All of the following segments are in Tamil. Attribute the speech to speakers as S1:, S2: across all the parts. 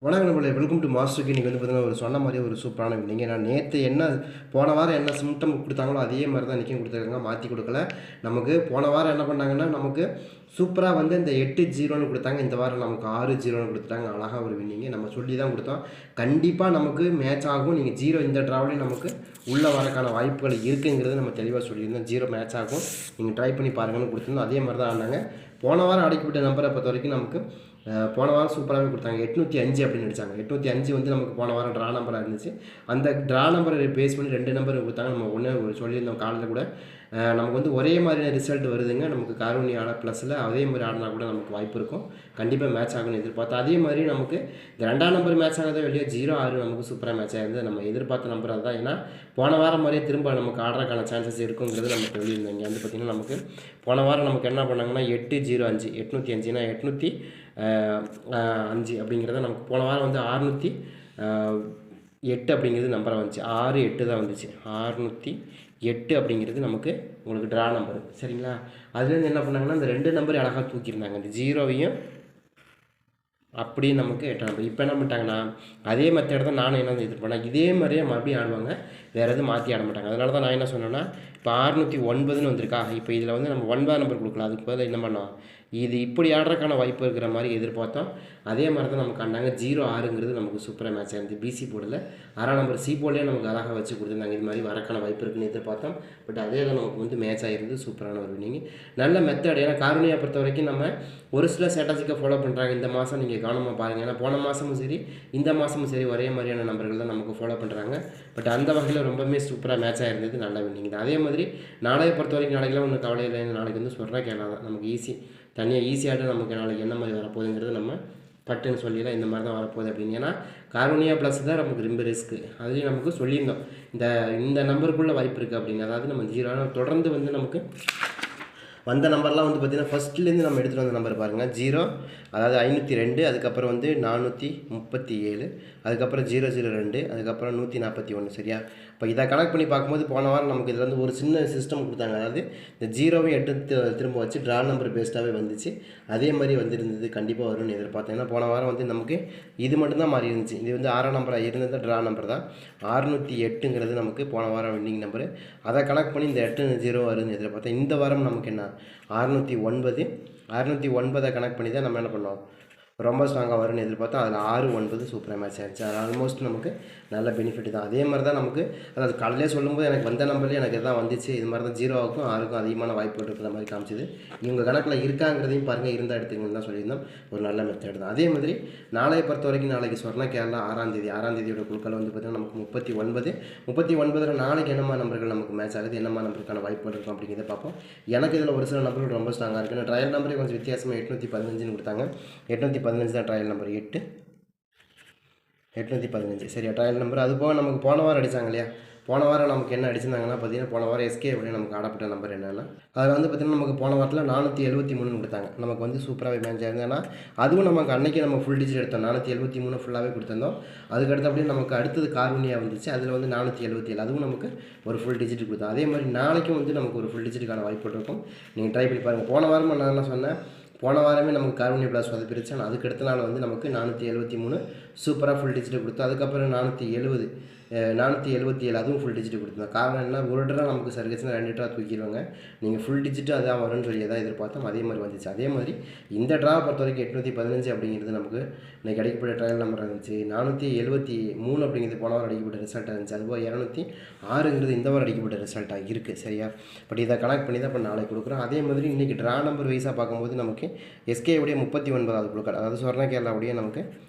S1: வணக்கம் நம்மளே வெல்கம் டு மாஸ்டருக்கு. இன்றைக்கி வந்து பார்த்தீங்கன்னா ஒரு சொன்ன மாதிரி ஒரு சூப்பரான வின்னிங்க. நான் நேற்று என்ன போன வாரம் என்ன சிம்டம் கொடுத்தாங்களோ அதே மாதிரி தான் இன்றைக்கும் கொடுத்துருக்காங்க, மாற்றி கொடுக்கல. நமக்கு போன வாரம் என்ன பண்ணாங்கன்னா நமக்கு சூப்பராக வந்து இந்த 8-0ன்னு கொடுத்தாங்க. இந்த வாரம் நமக்கு 6-0ன்னு கொடுத்துட்டாங்க. அழகாக ஒரு வின்னிங்க. நம்ம சொல்லி தான் கொடுத்தோம், கண்டிப்பாக நமக்கு மேட்ச் ஆகும். நீங்கள் 0 இந்த ட்ராவிலையும் நமக்கு உள்ளே வரக்கான வாய்ப்புகள் இருக்குங்கிறது நம்ம தெளிவாக சொல்லியிருந்தோம். 0 மேட்ச் ஆகும், நீங்கள் ட்ரை பண்ணி பாருங்கன்னு கொடுத்துருந்தோம். அதே மாதிரி தான் ஆனாங்க. போன வாரம் அடைக்கப்பட்ட நம்பரை பொறுத்த வரைக்கும் நமக்கு போன வாரம் சூப்பராகவே கொடுத்தாங்க. 805 அப்படின்னு அடித்தாங்க. 805 வந்து நமக்கு போன வாரம் ட்ரா நம்பராக இருந்துச்சு. அந்த ட்ரா நம்பரை பேஸ் பண்ணி 2 நம்பர் கொடுத்தாங்க. நம்ம ஒன்று சொல்லியிருந்தோம் காலையில் கூட, நமக்கு வந்து ஒரே மாதிரியான ரிசல்ட் வருதுங்க. நமக்கு காரூணியால ப்ளஸில் அதே மாதிரி ஆடினா கூட நமக்கு வாய்ப்பு இருக்கும். கண்டிப்பாக மேட்ச் ஆகும்னு எதிர்பார்த்தோம். அதே மாதிரி நமக்கு இந்த 2ஆம் நம்பர் மேட்ச் ஆனதோ இல்லையோ 0-6 நமக்கு சூப்பராக மேட்ச் ஆகிருந்தது. நம்ம எதிர்பார்த்த நம்பர் அதுதான். ஏன்னா போன வாரம் மாதிரியே திரும்ப நமக்கு ஆடுறதுக்கான சான்சஸ் இருக்குங்கிறது நம்ம சொல்லியிருந்தோம். இங்கே வந்து பார்த்திங்கன்னா நமக்கு போன வாரம் நமக்கு என்ன பண்ணாங்கன்னா 805 805னா 805 அப்படிங்கிறத நமக்கு போன வாரம் வந்து 608 அப்படிங்கிறது நம்பராக வந்துச்சு. 6-8 தான் வந்துச்சு. 608 அப்படிங்கிறது நமக்கு உங்களுக்கு ட்ரா நம்பரு, சரிங்களா? அதுலேருந்து என்ன பண்ணாங்கன்னா இந்த 2 நம்பர் அழகாக தூக்கியிருந்தாங்க. இந்த 0வையும் அப்படியே நமக்கு 8 நம்பர். இப்போ என்ன பண்ணிட்டாங்கன்னா அதே மெத்தட் தான் நானும் என்ன இது பண்ணேன், இதே மாதிரியே மறுபடியும் ஆடுவாங்க, வேறு எதுவும் மாற்றி ஆட மாட்டாங்க. அதனால தான் நான் என்ன சொன்னேன்னா, இப்போ 609ன்னு வந்திருக்கா, இப்போ இதில் வந்து நம்ம 9 நம்பர் கொடுக்கலாம். அதுக்கு பதிலாக என்ன பண்ணோம், இது இப்படி ஆடுறதுக்கான வாய்ப்பு இருக்கிற மாதிரி எதிர்பார்த்தோம். அதே மாதிரி தான் நமக்கு ஆண்டாங்க. 0-6ங்கிறது நமக்கு சூப்பராக மேட்ச் ஆகிருந்து. பிசி போர்டில் 6ஆம் நம்பர் சி போர்ட்லேயே நமக்கு அழகாக வச்சு கொடுத்துருந்தாங்க. இது மாதிரி வரக்கான வாய்ப்பு இருக்குன்னு எதிர்பார்த்தோம். பட் அதே தான் நமக்கு வந்து மேட்ச் ஆகிருந்து. சூப்பரான ஒரு வின்னிங், நல்ல மெத்தட். ஏன்னா காரூணியா பொறுத்த வரைக்கும் நம்ம ஒரு சில ஸ்ட்ராட்டஜிக்கை ஃபாலோ பண்ணுறாங்க. இந்த மாதம் நீங்கள் கவனமாக பாருங்கள். ஏன்னா போன மாதமும் சரி இந்த மாதமும் சரி ஒரே மாதிரியான நம்பர்கள் தான் நமக்கு ஃபாலோ பண்ணுறாங்க. பட் அந்த வகையில் ரொம்பவுமே சூப்பராக மேட்ச் ஆகிருந்தது. நல்ல வின்னிங் தான். அதே மாதிரி நாளையை பொறுத்த வரைக்கும் நாளைக்கெல்லாம் ஒன்றும் கவலை இல்லை. நாளைக்கு வந்து சொல்கிறா கேட்கலாம் தான் நமக்கு ஈஸி, தனியாக ஈஸியாகிட்டு நமக்கு நாளைக்கு என்ன மாதிரி வரப்போகுதுங்கிறது நம்ம பட்டுன்னு சொல்லிடலாம். இந்த மாதிரி தான் வரப்போகுது அப்படின்னு. ஏன்னா காரூணியா ப்ளஸ் தான் நமக்கு ரொம்ப ரிஸ்க்கு. அதுலேயும் நமக்கு சொல்லியிருந்தோம் இந்த நம்பருக்குள்ளே வாய்ப்பு இருக்குது அப்படின்னு. அதாவது நம்ம 0 தொடர்ந்து வந்து நமக்கு வந்த நம்பர்லாம் வந்து பார்த்திங்கன்னா ஃபஸ்ட்லேருந்து நம்ம எடுத்துகிட்டு வந்த நம்பர் பாருங்கள். 0 அதாவது 502, அதுக்கப்புறம் வந்து 437, அதுக்கப்புறம் 002, அதுக்கப்புறம் 141, சரியா? இப்போ இதை கனெக்ட் பண்ணி பார்க்கும்போது போன வாரம் நமக்கு இதில் வந்து ஒரு சின்ன சிஸ்டம் கொடுத்தாங்க. அதாவது இந்த 0வையும் 8 திரும்ப வச்சு ட்ரா நம்பர் பேஸ்டாகவே வந்துச்சு. அதே மாதிரி வந்துருந்தது. கண்டிப்பாக வரும்னு எதிர்பார்த்தேன். ஏன்னா போன வாரம் வந்து நமக்கு இது மட்டும்தான் மாறி இருந்துச்சு. இது வந்து 6ஆம் நம்பராக இருந்தது ட்ரா நம்பர் தான். 608ங்கிறது நமக்கு போன வாரம் வின்னிங் நம்பரு. அதை கனெக்ட் பண்ணி இந்த 8-0 வருதுன்னு எதிர்பார்த்தேன். இந்த வாரம் நமக்கு என்ன 609 கனெக்ட் பண்ணி தான் நம்ம என்ன பண்ணோம், ரொம்ப ஸ்ட்ராங்காக வரும்னு எதிர்பார்த்தோம். அதில் 6-9 சூப்பராக மேட்ச் ஆகிடுச்சு. அது ஆல்மோஸ்ட் நமக்கு நல்ல பெனிஃபிட் தான். அதே மாதிரி தான் நமக்கு, அதாவது காலையிலே சொல்லும்போது எனக்கு வந்த நம்பர்லேயே எனக்கு இதான் வந்துச்சு. இது மாதிரி தான் 0க்கும் 6க்கும் அதிகமான வாய்ப்புகள் இருக்கிற மாதிரி காமிச்சிது. இவங்க கணக்கில் இருக்காங்கிறதையும் பாருங்கள், இருந்தால் எடுத்துங்கன்னு தான் சொல்லியிருந்தோம். ஒரு நல்ல மெத்தட் தான். அதே மாதிரி நாளையை பொறுத்த வரைக்கும் நாளைக்கு சொர்ண கேரளா 6ஆம் தேதியோட குழுக்கள் வந்து பார்த்திங்கன்னா நமக்கு 39 நாளைக்கு என்னமா நம்பர்கள் நமக்கு மேட்ச் ஆகுது, என்னமா நம்பருக்கான வாய்ப்புகள் இருக்கும் அப்படிங்கிறத பார்ப்போம். எனக்கு இதில் ஒரு சில நம்பர்கள் ரொம்ப ஸ்ட்ராங்காக இருக்குது. ட்ரையல் நம்பரே கொஞ்சம் வித்தியாசமாக 815ன்னு கொடுத்தாங்க. 815 தான் ட்ரையல் நம்பர். 815 சரியா ட்ரையல் நம்பர். அது போக நமக்கு போன வாரம் அடித்தாங்க இல்லையா, போன வாரம் நமக்கு என்ன அடிச்சிருந்தாங்கன்னா பார்த்தீங்கன்னா, போன வாரம் எஸ்கே அப்படியே நமக்கு ஆடப்பட்ட நம்பர் என்னென்னா, அதில் வந்து பார்த்திங்கன்னா நமக்கு போன வாரத்தில் 473 கொடுத்தாங்க. நமக்கு வந்து சூப்பராகவே மேட்ச் ஆயிருந்தேன்னா அதுவும் நமக்கு அன்றைக்கி நம்ம ஃபுல் டிஜிட் எடுத்தோம். 473 ஃபுல்லாகவே கொடுத்துருந்தோம். அதுக்கடுத்து அப்படியே நமக்கு அடுத்தது காரூணியா வந்துச்சு. அதில் வந்து 477, அதுவும் நமக்கு ஒரு ஃபுல் டிஜிட் கொடுத்தோம். அதே மாதிரி நாளைக்கும் வந்து நமக்கு ஒரு ஃபுல் டிஜிட்டுக்கான வாய்ப்பு இருக்கும். நீங்கள் ட்ரை பண்ணி பாருங்கள். போன வாரமாக நான் என்ன சொன்னேன், போன வாரமே நமக்கு காரூணியா ப்ளஸ் சொதப்பிருச்சு. ஆனால் அதுக்கு அடுத்த நாள் வந்து நமக்கு 473 சூப்பராக ஃபுல் டிஜிட் கொடுத்தோம். அதுக்கப்புறம் 477 அதுவும் ஃபுல் டிஜிட் கொடுத்தோம். காரணம் என்ன, ஒரு ட்ரா நமக்கு சர்க்கச்சுன்னா 2 ட்ரா தூக்கிடுவாங்க. நீங்கள் ஃபுல் டிஜிட்டு அதான் வரும்னு சொல்லி எதாவது எதிர்பார்த்தோம். அதே மாதிரி வந்துச்சு. அதே மாதிரி இந்த ட்ராவை பொறுத்த வரைக்கும் 815 அப்படிங்கிறது நமக்கு இன்றைக்கி அடிக்கப்பட்ட ட்ரையல் நம்பர் இருந்துச்சு. 473 அப்படிங்கிறது போன வாரம் அடிக்கப்பட்ட ரிசல்ட்டாக இருந்துச்சு. அதுபோல் 206ங்கிறது இந்த வாரம் அடிக்கப்பட்ட ரிசல்ட்டாக இருக்குது, சரியா? பட் இதை கனெக்ட் பண்ணி தான் இப்போ நாளைக்கு கொடுக்குறோம். அதே மாதிரி இன்றைக்கி ட்ரா நம்பர் வைஸாக பார்க்கும்போது நமக்கு எஸ்கேவுடைய 39வது குழுக்கள், அதாவது சொர்ண கேரளாவுடைய நமக்கு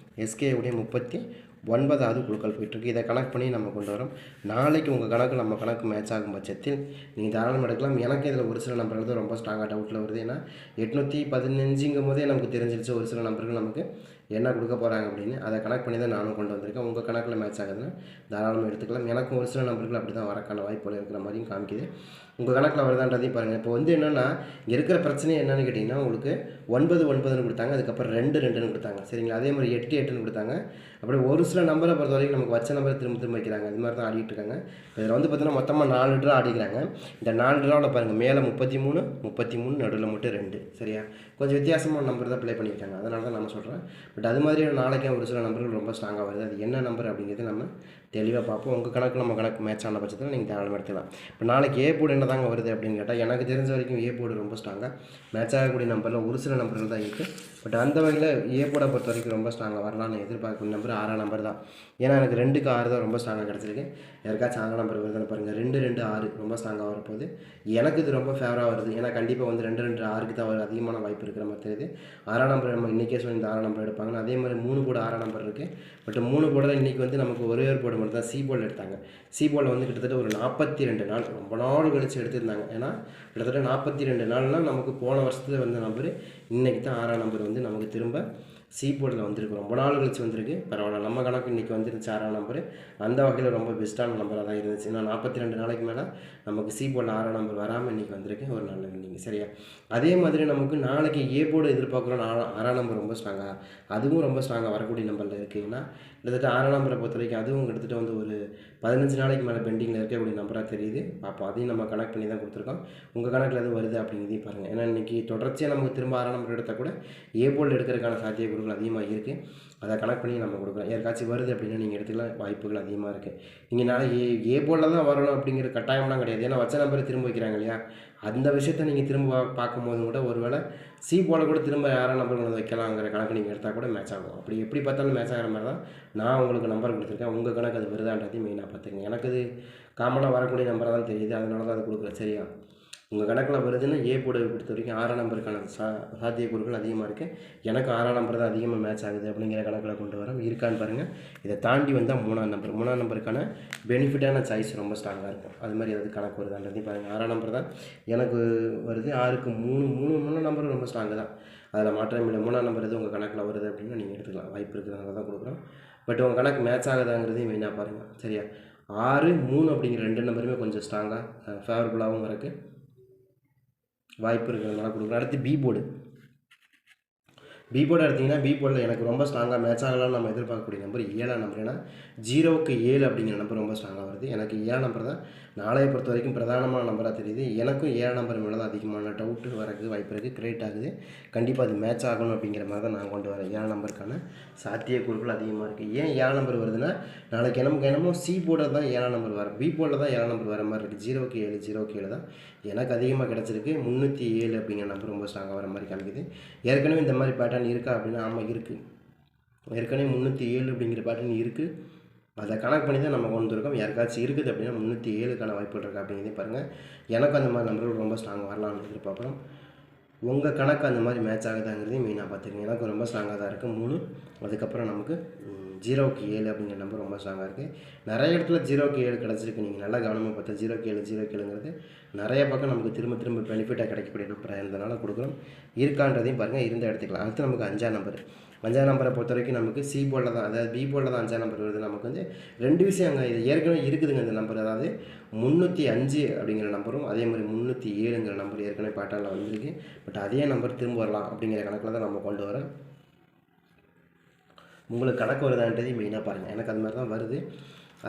S1: எஸ்கேவுடைய 39வது குழுக்கள் போயிட்டுருக்கு. இதை கனெக்ட் பண்ணி நம்ம கொண்டு வரோம். நாளைக்கு உங்கள் கணக்கு நம்ம கணக்கு மேட்ச் ஆகும் பட்சத்தில் நீங்கள் தாராளமாக எடுக்கலாம். எனக்கு இதில் ஒரு சில நம்பர்கள் தான் ரொம்ப ஸ்ட்ராங்காக டவுட்டில் வருது. ஏன்னா 815ங்கும் போதே நமக்கு தெரிஞ்சிருச்சு ஒரு சில நம்பர்கள் நமக்கு என்ன கொடுக்க போகிறாங்க அப்படின்னு. அதை கனெக்ட் பண்ணி தான் நானும் கொண்டு வந்திருக்கேன். உங்கள் கணக்கில் மேட்ச் ஆகுதுன்னா தாராளமாக எடுத்துக்கலாம். எனக்கும் ஒரு சில நம்பர்கள் அப்படி தான் வரக்கான வாய்ப்புகள் இருக்கிற மாதிரியும் காமிக்குது. உங்கள் கணக்கில் வருதான்றதையும் பாருங்கள். இப்போ வந்து என்னென்னா இங்கே இருக்கிற பிரச்சனை என்னென்னு கேட்டிங்கன்னா, உங்களுக்கு 9-9ன்னு கொடுத்தாங்க, அதுக்கப்புறம் 2-2ன்னு கொடுத்தாங்க, சரிங்களா? அதே மாதிரி 8-8ன்னு கொடுத்தாங்க. அப்படியே ஒரு சில நம்பரை பொறுத்த வரைக்கும் நமக்கு வச்ச நம்பரை திரும்ப வைக்கிறாங்க. அது மாதிரி தான் ஆடிட்டு இருக்காங்க. இதில் வந்து பார்த்திங்கன்னா மொத்தமாக 4 ட்ரா ஆடிக்கிறாங்க. இந்த 4 ட்ராவில் பாருங்கள், மேலே 33 நடுவில் மட்டும் 2, சரியா? கொஞ்சம் வித்தியாசமான நம்பர் தான் ப்ளே பண்ணியிருக்காங்க. அதனால தான் நம்ம சொல்கிறேன். பட் அது மாதிரியான நாளைக்கு ஒரு சில நம்பர்கள் ரொம்ப ஸ்ட்ராங்காக வருது. அது என்ன நம்பர் அப்படிங்கிறது நம்ம தெளிவாக பார்ப்போம். உங்கள் கணக்கு நம்ம கணக்கு மேட்ச் ஆன பட்சத்தில் நீங்கள் தாராளமாக எடுத்துக்கலாம். இப்போ நாளைக்கு ஏ போர்டு என்ன தாங்க வருது அப்படின்னு கேட்டால், எனக்கு தெரிஞ்ச வரைக்கும் ஏ போர்டு ரொம்ப ஸ்ட்ராங்காக மேட்ச் ஆகக்கூடிய நம்பரில் ஒரு சில நம்பர்கள் தான் இருக்குது. பட் அந்த வகையில் ஏ போர்டை பொறுத்த வரைக்கும் ரொம்ப ஸ்ட்ராங்காக வரலான்னு எதிர்பார்க்கக்கூடிய நம்பர் 6ஆம் நம்பர் தான். ஏன்னா எனக்கு 2க்கு 6 தான் ரொம்ப ஸ்ட்ராங்காக கிடச்சிருக்கு. யாருக்காச்சும் 6ஆம் நம்பர் வருதுன்னு பாருங்கள். 2 2 6 ரொம்ப ஸ்ட்ராங்காக வரப்போகுது. எனக்கு இது ரொம்ப ஃபேவராக வருது. ஏன்னா கண்டிப்பாக வந்து 2 2 6க்கு தான் ஒரு அதிகமான வாய்ப்பு இருக்கிற மாதிரி தெரியுது. 6ஆம் நம்பர் நம்ம இன்றைக்கே சொல்லி இந்த 6ஆம் நம்பர் எடுப்பாங்கன்னு. அதே மாதிரி 3 போர்டு 6ஆம் நம்பர் இருக்குது. பட் 3 போர்டில் இன்றைக்கி வந்து நமக்கு ஒரே ஒரு போர்டு மட்டும் தான் சி போர்டில் எடுத்தாங்க. சி போர்டில் வந்து கிட்டத்தட்ட ஒரு 42 நாள் ரொம்ப நாள் கழித்து எடுத்திருந்தாங்க. ஏன்னா கிட்டத்தட்ட 42 நாள்னால் நமக்கு போன வருஷத்தில் வந்த நம்பர் இன்றைக்கி தான் 6ஆம் நம்பர் வந்து நமக்கு திரும்ப சி போர்டில் வந்திருக்கு. ரொம்ப நாள் கழிச்சு வந்திருக்கு. பரவாயில்ல, நம்ம கணக்கு இன்றைக்கி வந்துருச்சு 6ஆம் நம்பர். அந்த வகையில் ரொம்ப பெஸ்ட்டான நம்பராக தான் இருந்துச்சு. ஏன்னா 42 நாளைக்கு மேலே நமக்கு சி போர்டில் 6ஆம் நம்பர் வராமல் இன்றைக்கி வந்திருக்கு. ஒரு நல்ல வின்னிங். சரியா? அதே மாதிரி நமக்கு நாளைக்கு ஏ போர்டு எதிர்பார்க்குறோம். 6ஆம் நம்பர் ரொம்ப ஸ்ட்ராங்காக, அதுவும் ரொம்ப ஸ்ட்ராங்காக வரக்கூடிய நம்பரில் இருக்குதுன்னா கிட்டத்தட்ட 6ஆம் நம்பரை பொறுத்த வரைக்கும் அதுவும் கிட்டத்தட்ட வந்து ஒரு 15 நாளைக்கு மேலே பெண்டிங்கில் இருக்கக்கூடிய நம்பராக தெரியுது. பார்ப்போம். அதையும் நம்ம கனெக்ட் பண்ணி தான் கொடுத்துருக்கோம். உங்கள் கணக்கில் எதுவும் வருது அப்படிங்கிறதையும் பாருங்கள். ஏன்னா இன்றைக்கி தொடர்ச்சியாக நமக்கு திரும்ப 6ஆம் நம்பர் எடுத்தால் கூட ஏ போர்டு எடுக்கிறதுக்கான சாத்தியக்கூறுகள் அதிகமாக இருக்குது. அதை கனெக்ட் பண்ணி நம்ம கொடுக்குறோம். யாருக்காச்சும் வருது அப்படின்னா நீங்கள் எடுத்துக்கலாம், வாய்ப்புகள் அதிகமாக இருக்குது. நீங்கள் நாளைக்கு ஏ போர்டில் தான் வரணும் அப்படிங்கிற கட்டாயம்லாம் கிடையாது. ஏன்னா வச்ச நம்பரை திரும்ப வைக்கிறாங்க இல்லையா? அந்த விஷயத்தை நீங்கள் திரும்ப பார்க்கும்போது கூட ஒருவேளை சி போர்டில் கூட திரும்ப 6ஆம் நம்பர் கொண்டு வைக்கலாங்கிற கணக்கு நீங்கள் எடுத்தால் கூட மேட்ச் ஆகும். அப்படி எப்படி பார்த்தாலும் மேட்ச் ஆகிற மாதிரி தான் நான் உங்களுக்கு நம்பர் கொடுத்துருக்கேன். உங்கள் கணக்கு அது வருதான்றதையும் மெயினாக பார்த்துக்கங்க. எனக்கு அது காமனாக வரக்கூடிய நம்பராக தான் தெரியுது. அதனால தான் அது கொடுக்குறேன். சரியா? உங்கள் கணக்கில் வருதுன்னா ஏ போர்டை பொறுத்த வரைக்கும் 6ஆம் நம்பருக்கான சாத்தியக்கூறுகள் அதிகமாக இருக்குது. எனக்கு 6ஆம் நம்பர் தான் அதிகமாக மேட்ச் ஆகுது அப்படிங்கிற கணக்கில் கொண்டு வரோம். இருக்கான்னு பாருங்கள். இதை தாண்டி வந்தால் 3ஆம் நம்பர். 3ஆம் நம்பருக்கான பெனிஃபிட்டான சாய்ஸ் ரொம்ப ஸ்ட்ராங்காக இருக்கும். அது மாதிரி அது கணக்கு வருதான்றதையும் பாருங்கள். 6ஆம் நம்பர் தான் எனக்கு வருது. 6க்கு 3 நம்பர் ரொம்ப ஸ்ட்ராங்கு தான். அதில் மாற்றம் இல்லை. 3ஆம் நம்பர் எது உங்கள் கணக்கில் வருது அப்படின்னா நீங்கள் எடுத்துக்கலாம். வாய்ப்பு இருக்கிறதுனால தான் கொடுக்குறோம். பட் உங்கள் கணக்கு மேட்ச் ஆகுதாங்கிறதையும் மெயினாக பாருங்கள். சரியா? 6 3 அப்படிங்கிற 2 நம்பருமே கொஞ்சம் ஸ்ட்ராங்காக ஃபேவரபுளாகவும் இருக்குது. வாய்ப்பு இருக்கிறதுனால கொடுக்குறோம். அடுத்து பி போர்டு எடுத்திங்கன்னா பி போர்டில் எனக்கு ரொம்ப ஸ்ட்ராங்காக மேட்ச் ஆகலாம்னு நம்ம எதிர்பார்க்கக்கூடிய நம்பர் 7ஆம் நம்பர். ஏன்னா 0க்கு 7 அப்படிங்கிற நம்பர் ரொம்ப ஸ்ட்ராங்காக வருது. எனக்கு 7ஆம் நம்பர் தான் நாளையை பொறுத்த வரைக்கும் பிரதானமான நம்பராக தெரியுது. எனக்கும் 7ஆம் நம்பர் மேலே தான் அதிகமான டவுட்டு வரக்கு வாய்ப்பு இருக்குது. கிரியேட் ஆகுது. கண்டிப்பாக அது மேட்ச் ஆகணும் அப்படிங்கிற மாதிரி தான் நான் கொண்டு வரேன். 7ஆம் நம்பருக்கான சாத்தியக்கூறுகள் அதிகமாக இருக்குது. ஏன் 7ஆம் நம்பர் வருதுன்னா நாளைக்கு நமக்கு என்னமோ சி போர்டில் தான் 7ஆம் நம்பர் வரும், பி போர்டில் தான் 7ஆம் நம்பர் வர மாதிரி இருக்குது. 0க்கு 7 தான் எனக்கு அதிகமாக கிடச்சிருக்கு. 307 அப்படிங்கிற நம்பர் ரொம்ப ஸ்ட்ராங்காக வர மாதிரி காமிக்குது. ஏற்கனவே இந்த மாதிரி பேட்டர்ன் இருக்கா அப்படின்னா ஆமாம் இருக்குது. ஏற்கனவே 307 அப்படிங்கிற பேட்டர்ன் இருக்குது. அதை கனெக்ட் பண்ணி தான் நம்ம கொண்டு இருக்கோம். யாருக்காச்சும் இருக்குது அப்படின்னா 307க்கான வாய்ப்புகள் இருக்குது அப்படிங்கிறதே பாருங்கள். எனக்கு அந்த மாதிரி நம்பர்கள் ரொம்ப ஸ்ட்ராங்காக வரலாம்னு எதிர்பார்க்குறோம். உங்கள் கணக்கு அந்த மாதிரி மேட்ச் ஆகுதாங்கிறதையும் மெயினாக பார்த்துக்கங்க. எனக்கு ரொம்ப ஸ்ட்ராங்காக தான் இருக்குது 3. அதுக்கப்புறம் நமக்கு 0க்கு 7 அப்படிங்கிற நம்பர் ரொம்ப ஸ்ட்ராங்காக இருக்குது. நிறைய இடத்துல 0க்கு 7 கிடச்சிருக்கு. நீங்கள் நல்லா கவனமாக பார்த்தா 0க்கு 7 நிறைய பக்கம் நமக்கு திரும்ப பெனிஃபிட்டாக கிடைக்கக்கூடிய நம்பராக இருந்தனால கொடுக்குறோம். இருக்கான்றதையும் பாருங்கள். இருந்தால் எடுத்துக்கலாம். அடுத்து நமக்கு 5ஆம் நம்பர். 5ஆம் நம்பரை பொறுத்த வரைக்கும் நமக்கு சி போர்டில் தான், அதாவது பி போர்டில் தான் 5ஆம் நம்பர் வருது. நமக்கு வந்து 2 விஷயம் அங்கே இது ஏற்கனவே இருக்குதுங்க இந்த நம்பர். அதாவது 305 அப்படிங்கிற நம்பரும் அதே மாதிரி 307ங்கிற நம்பர் ஏற்கனவே பேட்டர்னில் வந்திருக்கு. பட் அதே நம்பர் திரும்ப வரலாம் அப்படிங்கிற கணக்கில் தான் நம்ம கொண்டு வரோம். உங்களுக்கு கணக்கு வருதான்றதையும் மெயினாக பாருங்கள். எனக்கு அது மாதிரி தான் வருது.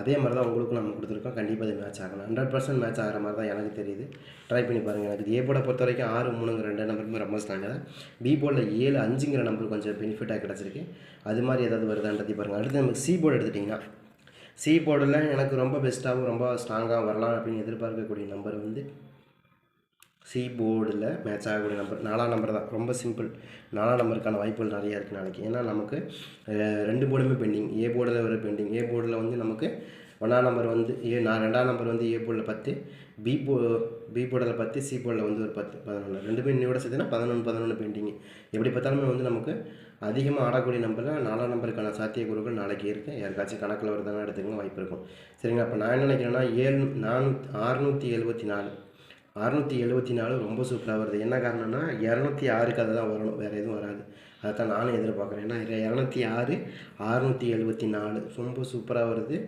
S1: அதே மாதிரி தான் உங்களுக்கும் நம்ம கொடுத்துருக்கோம். கண்டிப்பாக அது மேட்ச் ஆகணும். 100% மேட்ச் ஆகிற மாதிரி தான் எனக்கு தெரியுது. ட்ரை பண்ணி பாருங்கள். எனக்கு ஏ போர்டை பொறுத்த வரைக்கும் 6 3ங்கிற 2 நம்பருமே ரொம்ப ஸ்ட்ராங்காக தான். பி போர்டில் 7 5ங்கிற நம்பர் கொஞ்சம் பெனிஃபிட்டாக கிடச்சிருக்கு. அது மாதிரி ஏதாவது வருதான்றதையும் பாருங்கள். அடுத்து நமக்கு சி போர்டு எடுத்துட்டிங்கன்னா சி போர்டில் எனக்கு ரொம்ப பெஸ்ட்டாகவும் ரொம்ப ஸ்ட்ராங்காக வரலாம் அப்படின்னு எதிர்பார்க்கக்கூடிய நம்பர் வந்து சி போர்டில் மேட்ச் ஆகக்கூடிய நம்பர் 4ஆம் நம்பர் தான். ரொம்ப சிம்பிள். 4ஆம் நம்பருக்கான வாய்ப்புகள் நிறையா இருக்குது நாளைக்கு. ஏன்னா நமக்கு 2 போர்டுமே பெண்டிங். ஏ போர்டில் ஒரு பெண்டிங். ஏ போர்டில் வந்து நமக்கு 1ஆம் நம்பர் வந்து 2ஆம் நம்பர் வந்து ஏ போர்டில் 10, பி போர்டில் 10, சி போர்டில் வந்து ஒரு 10 11 2மே இன்னையோட சேர்த்துனா 11 பெண்டிங். எப்படி பார்த்தாலுமே வந்து நமக்கு அதிகமாக ஆடக்கூடிய நம்பரில் 4ஆம் நம்பருக்கான சாத்தியக்கூறுகள் நாளைக்கு இருக்குது. யாருக்காச்சும் கணக்கில் வருதானா எடுத்துக்கங்க, வாய்ப்பு இருக்கும். சரிங்களா? அப்போ நான் என்ன நினைக்கிறேன்னா 674 ரொம்ப சூப்பராக வருது. என்ன காரணம்னா 206க்கு அதை தான் வரணும், வேறு எதுவும் வராது. அதை தான் நானும் எதிர்பார்க்குறேன். ஏன்னா 206 674 ரொம்ப சூப்பராக வருது.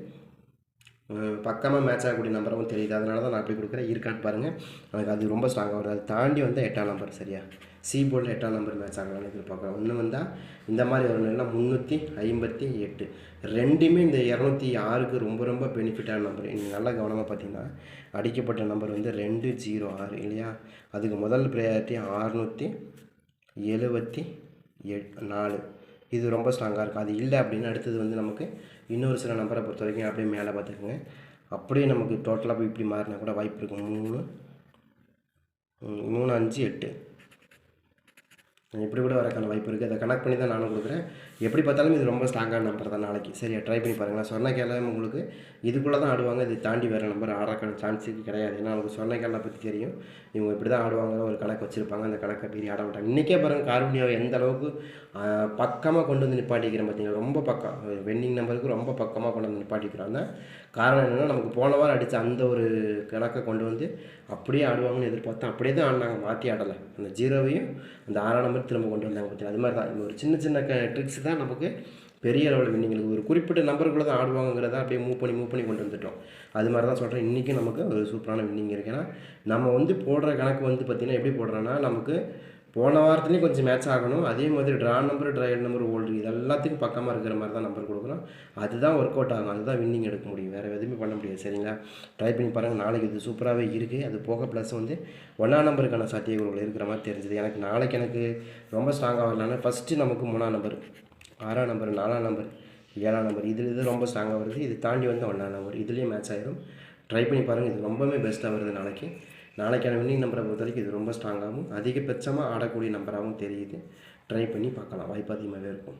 S1: பக்கமாக மேட்ச் ஆகக்கூடிய நம்பராகவும் தெரியுது. அதனால தான் நான் அப்படி கொடுக்குறேன். இருக்கான்னு பாருங்கள். எனக்கு அது ரொம்ப ஸ்ட்ராங்காக வருது. அது தாண்டி வந்து 8ஆம் நம்பர். சரியா? சி போர்டில் 8ஆம் நம்பர் மேட்ச் ஆகலாம்னு எதிர்பார்க்குறேன். இன்னும் வந்தால் இந்த மாதிரி வரணும்னா 358 ரெண்டுமே இந்த 206க்கு ரொம்ப பெனிஃபிட்டான நம்பர். நீங்கள் நல்லா கவனமாக பார்த்தீங்கன்னா அடிக்கப்பட்ட நம்பர் வந்து 206 இல்லையா? அதுக்கு முதல் ப்ரையாரிட்டி 674. இது ரொம்ப ஸ்ட்ராங்காக இருக்கும். அது இல்லை அப்படின்னு அடுத்தது வந்து நமக்கு இன்னொரு சில நம்பரை பொறுத்த வரைக்கும் அப்படியே மேலே பார்த்துக்குங்க. அப்படியே நமக்கு டோட்டலாக போய் இப்படி மாறினா கூட வாய்ப்பு இருக்கும். 3 5 8 இப்படி கூட வரக்கான வாய்ப்பு இருக்குது. அதை கனெக்ட் பண்ணி தான் நானும் கொடுக்குறேன். எப்படி பார்த்தாலும் இது ரொம்ப ஸ்ட்ராங்கான நம்பர் தான் நாளைக்கு. சரியா, ட்ரை பண்ணி பாருங்கள். நான் சொன்ன கேள்வி உங்களுக்கு இதுக்குள்ளே தான் ஆடுவாங்க. இது தாண்டி வேறு நம்பர் ஆடுறக்கான சான்ஸுக்கு கிடையாது. ஏன்னா அவங்க சொன்ன கேள்வி பற்றி தெரியும். இவங்க இப்படி தான் ஆடுவாங்கிற ஒரு கணக்கு வச்சுருப்பாங்க. அந்த கணக்கை மீறி ஆட மாட்டாங்க. இன்றைக்கே பாருங்கள் கார்பனியாவை எந்த அளவுக்கு பக்கமாக கொண்டு வந்து நிப்பாட்டிக்கிறேன் பார்த்தீங்கன்னா, ரொம்ப பக்கம் வென்னிங் நம்பருக்கு ரொம்ப பக்கமாக கொண்டு வந்து நிப்பாட்டிக்கிறாங்க. காரணம் என்னென்னா நமக்கு போன வாரம் அடித்த அந்த ஒரு கணக்கை கொண்டு வந்து அப்படியே ஆடுவாங்கன்னு எதிர்பார்த்தேன். அப்படியே தான் ஆடினாங்க, மாற்றி ஆடலை. அந்த 0வையும் அந்த 6ஆம் நம்பர் திரும்ப கொண்டு வந்தாங்க பார்த்தீங்கன்னா. அது மாதிரி தான் இந்த ஒரு சின்ன சின்ன ட்ரிக்ஸ் தான் நமக்கு பெரிய அளவில் வின்னிங்களுக்கு ஒரு குறிப்பிட்ட நம்பருக்குள்ளே தான் ஆடுவாங்கிறத அப்படியே மூவ் பண்ணி கொண்டு வந்துட்டோம். அது மாதிரி தான் சொல்கிறேன். இன்றைக்கி நமக்கு ஒரு சூப்பரான வின்னிங் இருக்குது. ஏன்னா நம்ம வந்து போடுற கணக்கு வந்து பார்த்திங்கன்னா எப்படி போடுறோன்னா, நமக்கு போன வாரத்துலேயும் கொஞ்சம் மேட்ச் ஆகணும். அதே மாதிரி draw number, trial number, old இது எல்லாத்துக்கும் பக்கமாக இருக்கிற மாதிரி தான் நம்பர் கொடுக்குறோம். அதுதான் ஒர்க் அவுட் ஆகும். அதுதான் வின்னிங் எடுக்க முடியும். வேறு எதுவுமே பண்ண முடியாது. சரிங்களா, ட்ரை பண்ணி பாருங்கள். நாளைக்கு இது சூப்பராகவே இருக்குது. அது போக ப்ளஸ் வந்து 1ஆம் நம்பருக்கான சாத்தியக்கூறுகள் இருக்கிற மாதிரி தெரிஞ்சுது. எனக்கு ரொம்ப ஸ்ட்ராங்காக வரலன்னா ஃபஸ்ட்டு நமக்கு 3ஆம் நம்பர், 6ஆம் நம்பர், 4ஆம் நம்பர், 7ஆம் நம்பர் இது ரொம்ப ஸ்ட்ராங்காக வருது. இது தாண்டி வந்து 1ஆம் நம்பர் இதுலேயே மேட்ச் ஆகிடும். ட்ரை பண்ணி பாருங்கள். இது ரொம்பவே பெஸ்ட்டாக வருது. நாளைக்கான வின்னிங் நம்பரை பொறுத்த வரைக்கும் இது ரொம்ப ஸ்ட்ராங்காகவும் அதிகபட்சமாக ஆடக்கூடிய நம்பராகவும் தெரியுது. ட்ரை பண்ணி பார்க்கலாம். வாய்ப்பு அதிகமாகவே இருக்கும்.